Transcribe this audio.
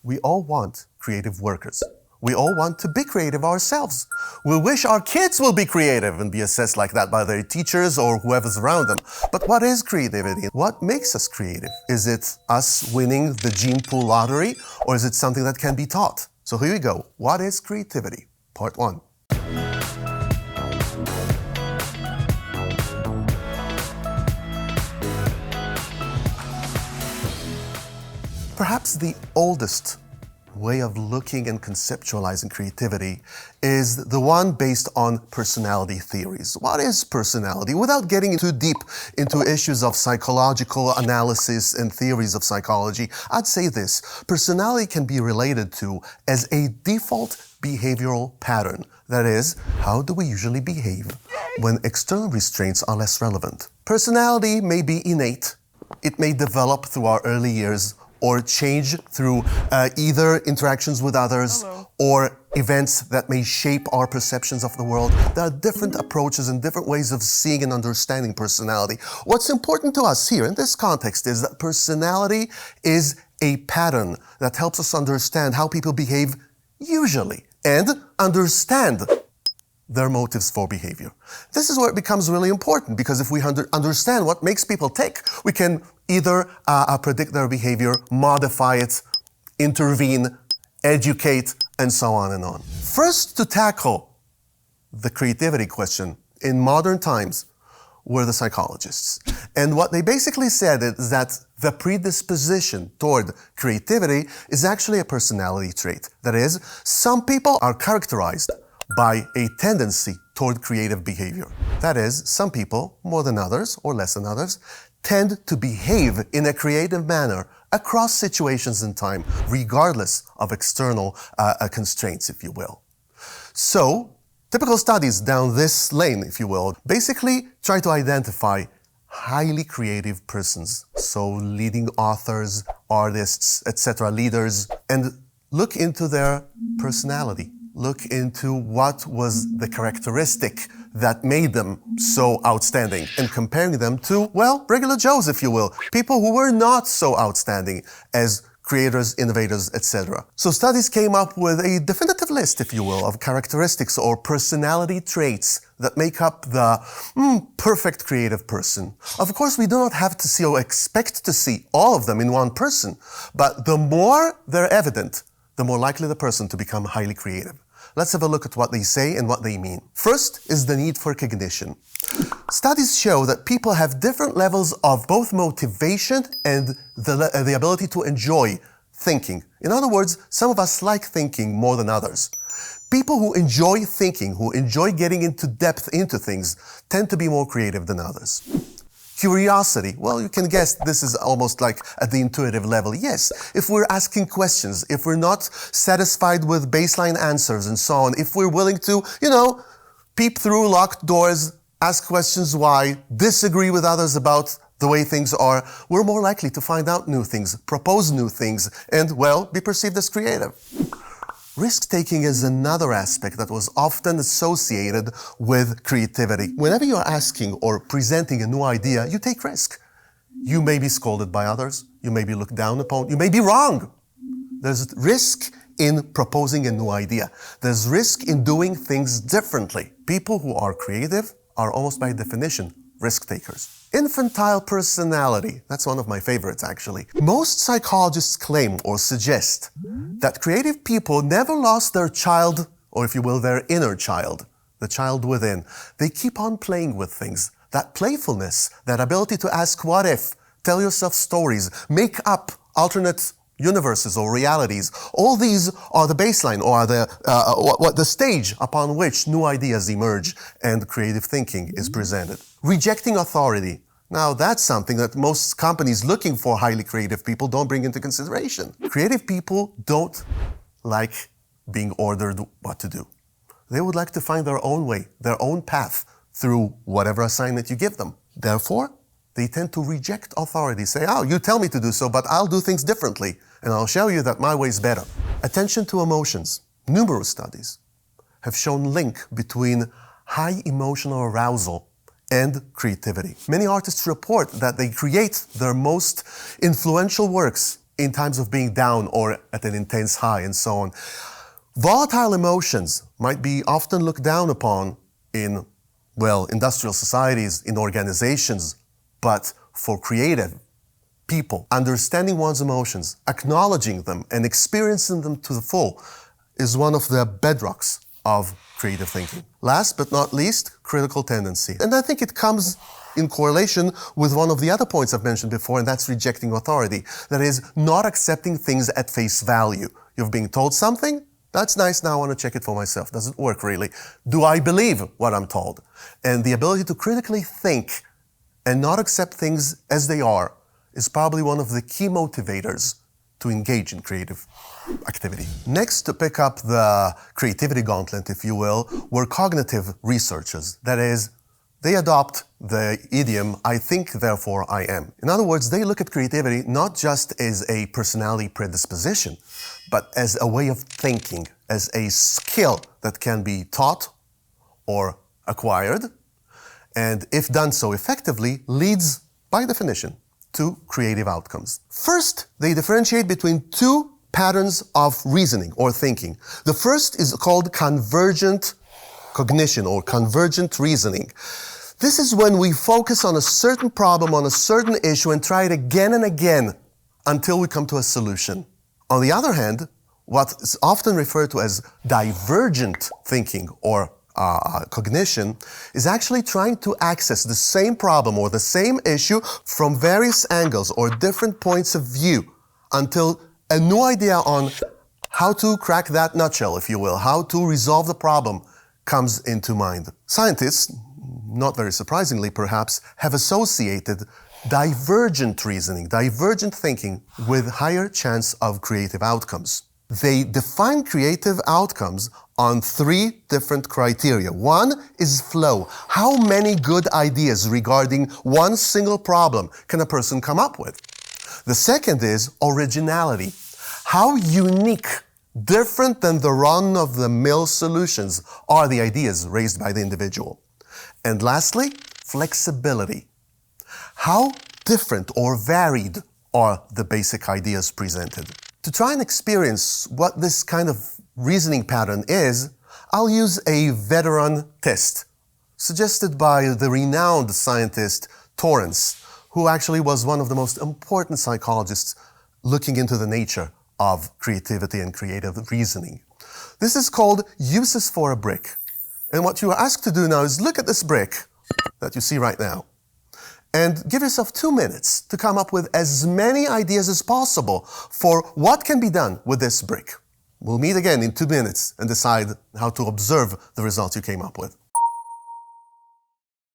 We all want creative workers. We all want to be creative ourselves. We wish our kids will be creative and be assessed like that by their teachers or whoever's around them. But what is creativity? What makes us creative? Is it us winning the gene pool lottery, or is it something that can be taught? So here we go. What is creativity? Part 1. Perhaps the oldest way of looking and conceptualizing creativity is the one based on personality theories. What is personality? Without getting too deep into issues of psychological analysis and theories of psychology, I'd say this: personality can be related to as a default behavioral pattern. That is, how do we usually behave when external restraints are less relevant? Personality may be innate. It may develop through our early years, or change through either interactions with others or events that may shape our perceptions of the world. There are different approaches and different ways of seeing and understanding personality. What's important to us here in this context is that personality is a pattern that helps us understand how people behave usually and understand their motives for behavior. This is where it becomes really important, because if we understand what makes people tick, we can either predict their behavior, modify it, intervene, educate, and so on and on. First to tackle the creativity question in modern times were the psychologists. And what they basically said is that the predisposition toward creativity is actually a personality trait. That is, some people are characterized by a tendency toward creative behavior. That is, some people, more than others or less than others, tend to behave in a creative manner across situations and time, regardless of external constraints, if you will. So, typical studies down this lane, if you will, basically try to identify highly creative persons, so leading authors, artists, etc., leaders, and look into their personality. Look into what was the characteristic that made them so outstanding, and comparing them to, well, regular Joes, if you will, people who were not so outstanding as creators, innovators, etc. So studies came up with a definitive list, if you will, of characteristics or personality traits that make up the perfect creative person. Of course, we do not have to see or expect to see all of them in one person, but the more they're evident, the more likely the person to become highly creative. Let's have a look at what they say and what they mean. First is the need for cognition. Studies show that people have different levels of both motivation and the ability to enjoy thinking. In other words, some of us like thinking more than others. People who enjoy thinking, who enjoy getting into depth into things, tend to be more creative than others. Curiosity. Well, you can guess this is almost like at the intuitive level. Yes, if we're asking questions, if we're not satisfied with baseline answers and so on, if we're willing to, peep through locked doors, ask questions why, disagree with others about the way things are, we're more likely to find out new things, propose new things, and, well, be perceived as creative. Risk-taking is another aspect that was often associated with creativity. Whenever you're asking or presenting a new idea, you take risk. You may be scolded by others, you may be looked down upon, you may be wrong. There's risk in proposing a new idea. There's risk in doing things differently. People who are creative are almost by definition risk-takers. Infantile personality, that's one of my favorites actually. Most psychologists claim or suggest that creative people never lost their child, or if you will, their inner child, the child within. They keep on playing with things. That playfulness, that ability to ask what if, tell yourself stories, make up alternate universes or realities. All these are the baseline, or are the stage upon which new ideas emerge and creative thinking is presented. Rejecting authority. Now that's something that most companies looking for highly creative people don't bring into consideration. Creative people don't like being ordered what to do. They would like to find their own way, their own path through whatever assignment you give them. Therefore, they tend to reject authority, say, oh, you tell me to do so, but I'll do things differently, and I'll show you that my way's better. Attention to emotions. Numerous studies have shown link between high emotional arousal and creativity. Many artists report that they create their most influential works in times of being down or at an intense high and so on. Volatile emotions might be often looked down upon in, well, industrial societies, in organizations, but for creative people, understanding one's emotions, acknowledging them, and experiencing them to the full is one of the bedrocks of creative thinking. Last but not least, critical tendency. And I think it comes in correlation with one of the other points I've mentioned before, and that's rejecting authority. That is, not accepting things at face value. You've been told something, that's nice, now I want to check it for myself. Doesn't work really. Do I believe what I'm told? And the ability to critically think and not accept things as they are is probably one of the key motivators to engage in creative activity. Next, to pick up the Creativity Gauntlet, if you will, were cognitive researchers. That is, they adopt the idiom, I think, therefore I am. In other words, they look at creativity not just as a personality predisposition, but as a way of thinking, as a skill that can be taught or acquired, and if done so effectively, leads, by definition, to creative outcomes. First, they differentiate between two patterns of reasoning or thinking. The first is called Convergent Cognition or Convergent Reasoning. This is when we focus on a certain problem, on a certain issue, and try it again and again until we come to a solution. On the other hand, what is often referred to as divergent thinking or cognition is actually trying to access the same problem or the same issue from various angles or different points of view until a new idea on how to crack that nutshell, if you will, how to resolve the problem comes into mind. Scientists, not very surprisingly perhaps, have associated divergent reasoning, divergent thinking with higher chance of creative outcomes. They define creative outcomes on three different criteria. One is flow. How many good ideas regarding one single problem can a person come up with? The second is originality. How unique, different than the run-of-the-mill solutions are the ideas raised by the individual? And lastly, flexibility. How different or varied are the basic ideas presented? To try and experience what this kind of reasoning pattern is, I'll use a veteran test suggested by the renowned scientist Torrance, who actually was one of the most important psychologists looking into the nature of creativity and creative reasoning. This is called uses for a brick. And what you are asked to do now is look at this brick that you see right now and give yourself 2 minutes to come up with as many ideas as possible for what can be done with this brick. We'll meet again in 2 minutes and decide how to observe the results you came up with.